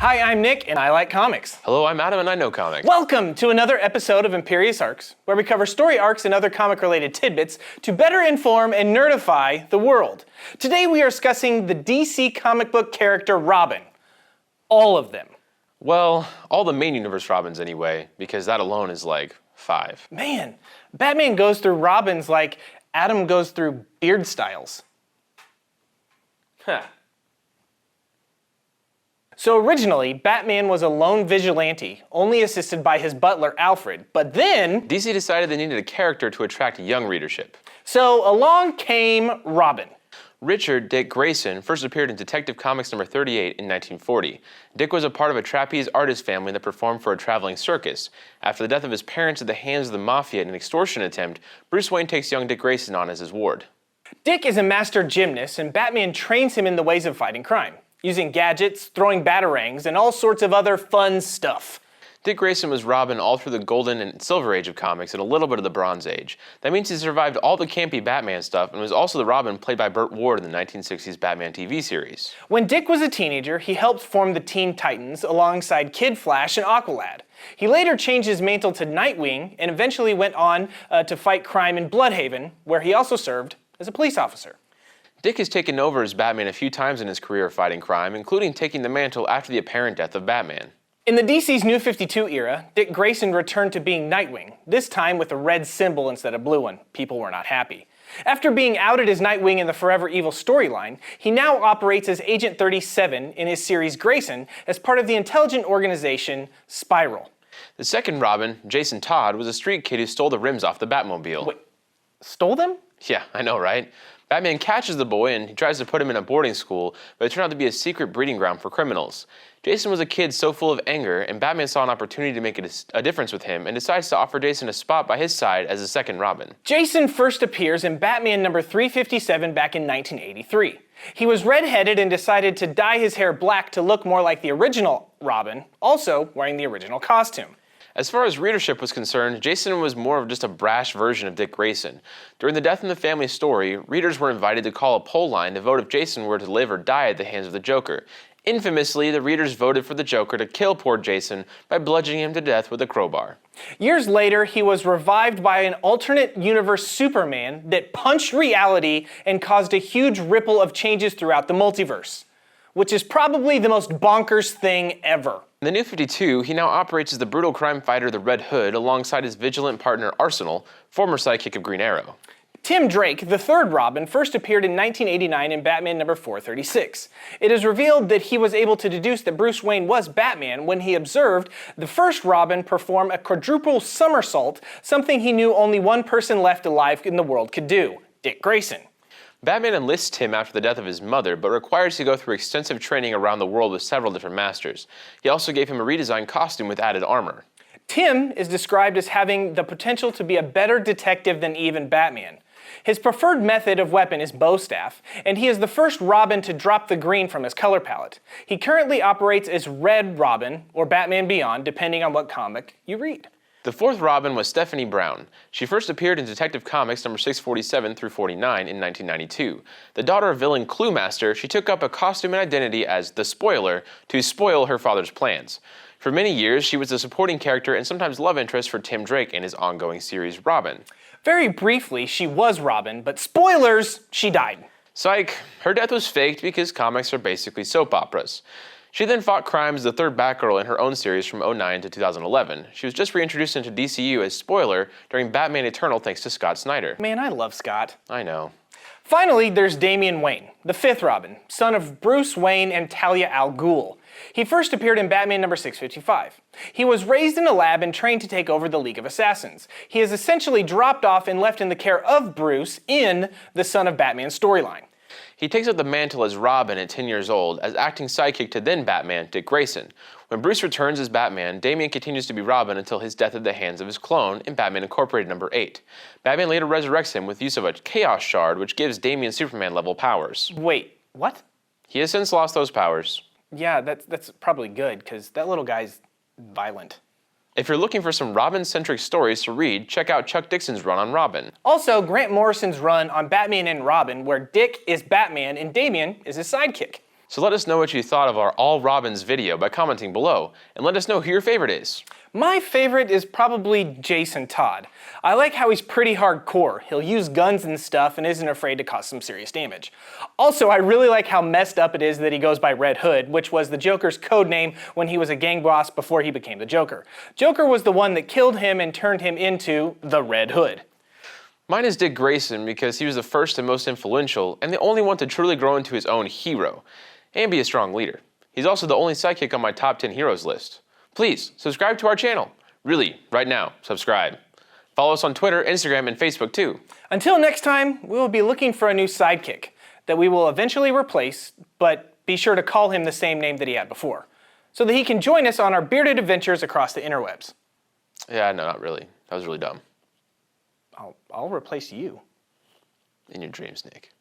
Hi, I'm Nick, and I like comics. Hello, I'm Adam, and I know comics. Welcome to another episode of Imperius Arcs, where we cover story arcs and other comic-related tidbits to better inform and nerdify the world. Today we are discussing the DC comic book character Robin. All of them. Well, all the main universe Robins anyway, because that alone is like 5. Man, Batman goes through Robins like Adam goes through beard styles. Huh. So originally, Batman was a lone vigilante, only assisted by his butler Alfred, but then DC decided they needed a character to attract young readership. So along came Robin. Richard Dick Grayson first appeared in Detective Comics number 38 in 1940. Dick was a part of a trapeze artist family that performed for a traveling circus. After the death of his parents at the hands of the mafia in an extortion attempt, Bruce Wayne takes young Dick Grayson on as his ward. Dick is a master gymnast, and Batman trains him in the ways of fighting crime, using gadgets, throwing batarangs, and all sorts of other fun stuff. Dick Grayson was Robin all through the Golden and Silver Age of comics and a little bit of the Bronze Age. That means he survived all the campy Batman stuff and was also the Robin played by Burt Ward in the 1960s Batman TV series. When Dick was a teenager, he helped form the Teen Titans alongside Kid Flash and Aqualad. He later changed his mantle to Nightwing and eventually went on to fight crime in Bloodhaven, where he also served as a police officer. Dick has taken over as Batman a few times in his career of fighting crime, including taking the mantle after the apparent death of Batman. In the DC's New 52 era, Dick Grayson returned to being Nightwing, this time with a red symbol instead of blue one. People were not happy. After being outed as Nightwing in the Forever Evil storyline, he now operates as Agent 37 in his series Grayson as part of the intelligent organization Spiral. The second Robin, Jason Todd, was a street kid who stole the rims off the Batmobile. Wait, stole them? Yeah, I know, right? Batman catches the boy and he tries to put him in a boarding school, but it turned out to be a secret breeding ground for criminals. Jason was a kid so full of anger, and Batman saw an opportunity to make a difference with him and decides to offer Jason a spot by his side as a second Robin. Jason first appears in Batman number 357 back in 1983. He was redheaded and decided to dye his hair black to look more like the original Robin, also wearing the original costume. As far as readership was concerned, Jason was more of just a brash version of Dick Grayson. During the Death in the Family story, readers were invited to call a poll line to vote if Jason were to live or die at the hands of the Joker. Infamously, the readers voted for the Joker to kill poor Jason by bludgeoning him to death with a crowbar. Years later, he was revived by an alternate universe Superman that punched reality and caused a huge ripple of changes throughout the multiverse, which is probably the most bonkers thing ever. In the New 52, he now operates as the brutal crime fighter the Red Hood alongside his vigilant partner Arsenal, former sidekick of Green Arrow. Tim Drake, the third Robin, first appeared in 1989 in Batman number 436. It is revealed that he was able to deduce that Bruce Wayne was Batman when he observed the first Robin perform a quadruple somersault, something he knew only one person left alive in the world could do, Dick Grayson. Batman enlists Tim after the death of his mother, but requires to go through extensive training around the world with several different masters. He also gave him a redesigned costume with added armor. Tim is described as having the potential to be a better detective than even Batman. His preferred method of weapon is bow staff, and he is the first Robin to drop the green from his color palette. He currently operates as Red Robin, or Batman Beyond, depending on what comic you read. The fourth Robin was Stephanie Brown. She first appeared in Detective Comics number 647 through 49 in 1992. The daughter of villain Cluemaster, she took up a costume and identity as the Spoiler to spoil her father's plans. For many years, she was a supporting character and sometimes love interest for Tim Drake in his ongoing series Robin. Very briefly, she was Robin, but spoilers, she died. Psych, her death was faked because comics are basically soap operas. She then fought crime as the third Batgirl in her own series from 2009 to 2011. She was just reintroduced into DCU as Spoiler during Batman Eternal thanks to Scott Snyder. Man, I love Scott. I know. Finally, there's Damian Wayne, the fifth Robin, son of Bruce Wayne and Talia al Ghul. He first appeared in Batman number 655. He was raised in a lab and trained to take over the League of Assassins. He is essentially dropped off and left in the care of Bruce in the Son of Batman storyline. He takes up the mantle as Robin at 10 years old as acting sidekick to then Batman, Dick Grayson. When Bruce returns as Batman, Damian continues to be Robin until his death at the hands of his clone in Batman Incorporated number 8. Batman later resurrects him with use of a Chaos Shard, which gives Damian Superman-level powers. Wait, what? He has since lost those powers. Yeah, that's probably good, because that little guy's violent. If you're looking for some Robin-centric stories to read, check out Chuck Dixon's run on Robin. Also, Grant Morrison's run on Batman and Robin, where Dick is Batman and Damian is his sidekick. So let us know what you thought of our All Robins video by commenting below, and let us know who your favorite is. My favorite is probably Jason Todd. I like how he's pretty hardcore. He'll use guns and stuff and isn't afraid to cause some serious damage. Also, I really like how messed up it is that he goes by Red Hood, which was the Joker's code name when he was a gang boss before he became the Joker. Joker was the one that killed him and turned him into the Red Hood. Mine is Dick Grayson because he was the first and most influential and the only one to truly grow into his own hero and be a strong leader. He's also the only sidekick on my top 10 heroes list. Please, subscribe to our channel. Really, right now, subscribe. Follow us on Twitter, Instagram, and Facebook too. Until next time, we will be looking for a new sidekick that we will eventually replace, but be sure to call him the same name that he had before, so that he can join us on our bearded adventures across the interwebs. Yeah, no, not really. That was really dumb. I'll replace you. In your dreams, Nick.